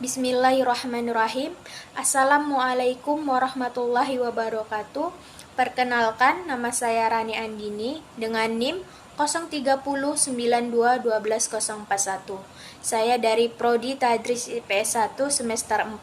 Bismillahirrahmanirrahim. Assalamualaikum warahmatullahi wabarakatuh. Perkenalkan, nama saya Rani Andini dengan NIM 03092120141. Saya dari Prodi Tadris IPS 1 semester 4,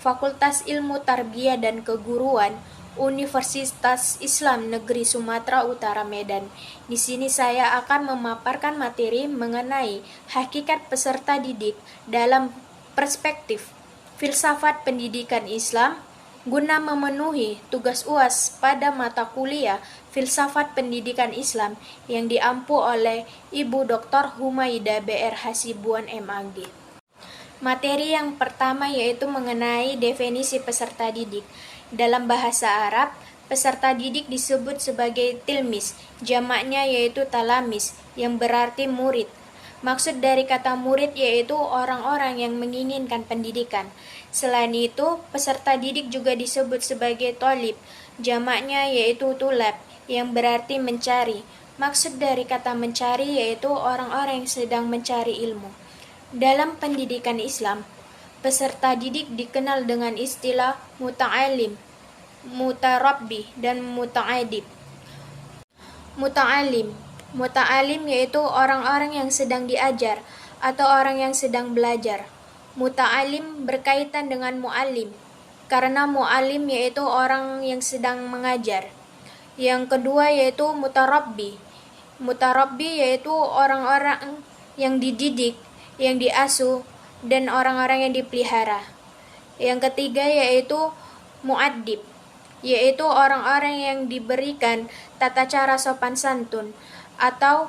Fakultas Ilmu Tarbiyah dan Keguruan, Universitas Islam Negeri Sumatera Utara Medan. Di sini saya akan memaparkan materi mengenai hakikat peserta didik dalam perspektif filsafat pendidikan Islam guna memenuhi tugas UAS pada mata kuliah filsafat pendidikan Islam yang diampu oleh Ibu Dr. Humaida BR Hasibuan MAG. Materi yang pertama yaitu mengenai definisi peserta didik. Dalam bahasa Arab, peserta didik disebut sebagai tilmis, jamaknya yaitu talamis, yang berarti murid. Maksud dari kata murid yaitu orang-orang yang menginginkan pendidikan. Selain itu, peserta didik juga disebut sebagai thalib, jamaknya yaitu tulab, yang berarti mencari. Maksud dari kata mencari yaitu orang-orang yang sedang mencari ilmu. Dalam pendidikan Islam, peserta didik dikenal dengan istilah muta'alim, mutarabbi, dan muta'adib. Muta'alim yaitu orang-orang yang sedang diajar atau orang yang sedang belajar. Muta'alim berkaitan dengan mu'alim, karena mu'alim yaitu orang yang sedang mengajar. Yang kedua yaitu mutarabbi. Mutarabbi yaitu orang-orang yang dididik, yang diasuh, dan orang-orang yang dipelihara. Yang ketiga yaitu mu'addib, yaitu orang-orang yang diberikan tata cara sopan santun atau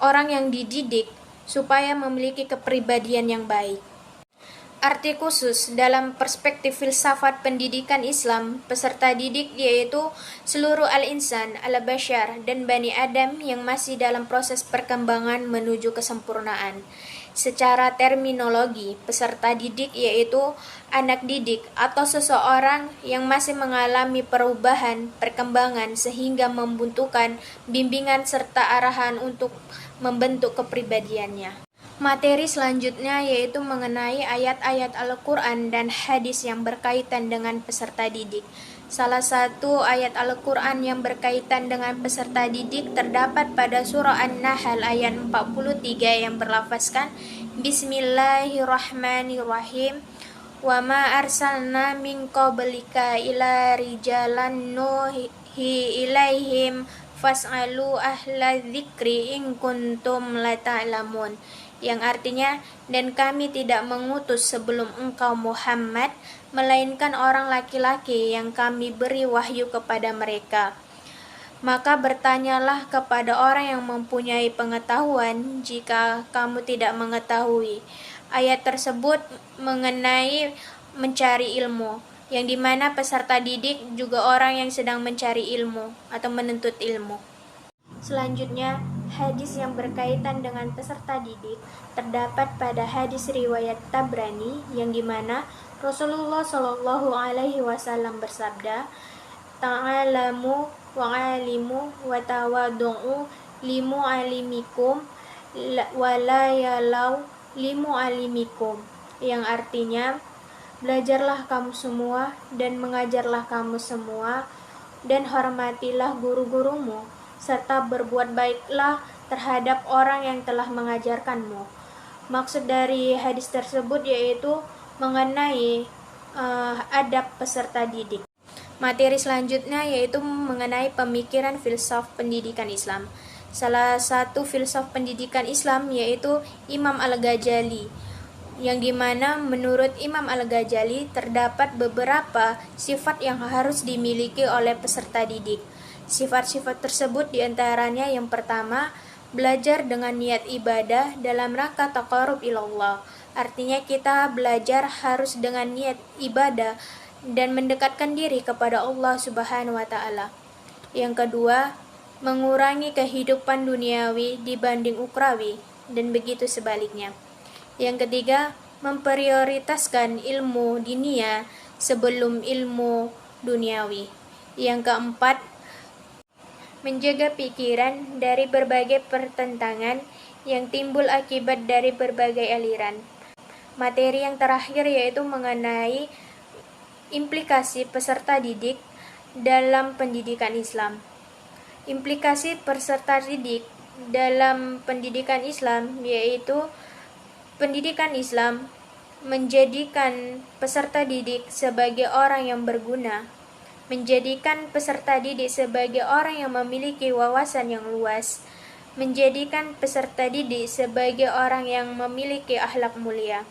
orang yang dididik supaya memiliki kepribadian yang baik. Arti khusus dalam perspektif filsafat pendidikan Islam, peserta didik yaitu seluruh al-insan, al-bashar, dan Bani Adam yang masih dalam proses perkembangan menuju kesempurnaan. Secara terminologi, peserta didik yaitu anak didik atau seseorang yang masih mengalami perubahan, perkembangan sehingga membutuhkan bimbingan serta arahan untuk membentuk kepribadiannya. Materi selanjutnya yaitu mengenai ayat-ayat Al-Quran dan hadis yang berkaitan dengan peserta didik. Salah satu ayat Al-Quran yang berkaitan dengan peserta didik terdapat pada surah An-Nahl ayat 43 yang berlafazkan Bismillahirrahmanirrahim. Wa ma arsalna min qablika ila rijalan nuhi ilaihim fas'alu ahla dzikri in kuntum la ta'lamun. Yang artinya, dan kami tidak mengutus sebelum engkau Muhammad, melainkan orang laki-laki yang kami beri wahyu kepada mereka. Maka bertanyalah kepada orang yang mempunyai pengetahuan jika kamu tidak mengetahui. Ayat tersebut mengenai mencari ilmu, yang dimana peserta didik juga orang yang sedang mencari ilmu atau menuntut ilmu. Selanjutnya, hadis yang berkaitan dengan peserta didik terdapat pada hadis riwayat Tabrani yang dimana Rasulullah Shallallahu Alaihi Wasallam bersabda, "Ta'alamu wa'alimu wa tawadu'u limu alimikum wa la yalau limu alimikum", yang artinya belajarlah kamu semua dan mengajarlah kamu semua dan hormatilah guru-gurumu serta berbuat baiklah terhadap orang yang telah mengajarkanmu. Maksud dari hadis tersebut yaitu mengenai adab peserta didik. Materi selanjutnya yaitu mengenai pemikiran filsaf pendidikan Islam. Salah satu filsaf pendidikan Islam yaitu Imam Al-Ghazali, yang dimana menurut Imam Al-Ghazali terdapat beberapa sifat yang harus dimiliki oleh peserta didik. Sifat-sifat tersebut diantaranya yang pertama, belajar dengan niat ibadah dalam rangka taqarrub ilallah. Artinya kita belajar harus dengan niat ibadah dan mendekatkan diri kepada Allah Subhanahu wa Ta'ala. Yang kedua, mengurangi kehidupan duniawi dibanding ukrawi dan begitu sebaliknya. Yang ketiga, memprioritaskan ilmu dinia sebelum ilmu duniawi. Yang keempat, menjaga pikiran dari berbagai pertentangan yang timbul akibat dari berbagai aliran. materi yang terakhir yaitu mengenai implikasi peserta didik dalam pendidikan Islam. Implikasi peserta didik dalam pendidikan Islam yaitu pendidikan Islam menjadikan peserta didik sebagai orang yang berguna, menjadikan peserta didik sebagai orang yang memiliki wawasan yang luas, menjadikan peserta didik sebagai orang yang memiliki akhlak mulia.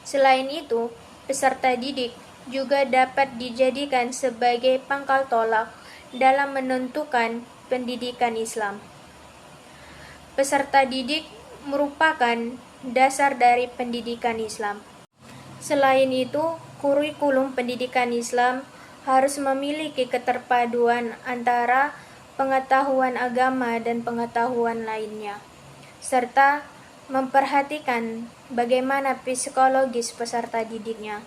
Selain itu, peserta didik juga dapat dijadikan sebagai pangkal tolak dalam menentukan pendidikan Islam. Peserta didik merupakan dasar dari pendidikan Islam. Selain itu, kurikulum pendidikan Islam harus memiliki keterpaduan antara pengetahuan agama dan pengetahuan lainnya, serta memperhatikan bagaimana psikologis peserta didiknya.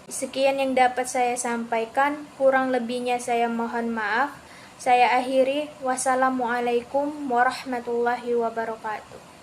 Sekian yang dapat saya sampaikan, kurang lebihnya saya mohon maaf. Saya akhiri, wassalamualaikum warahmatullahi wabarakatuh.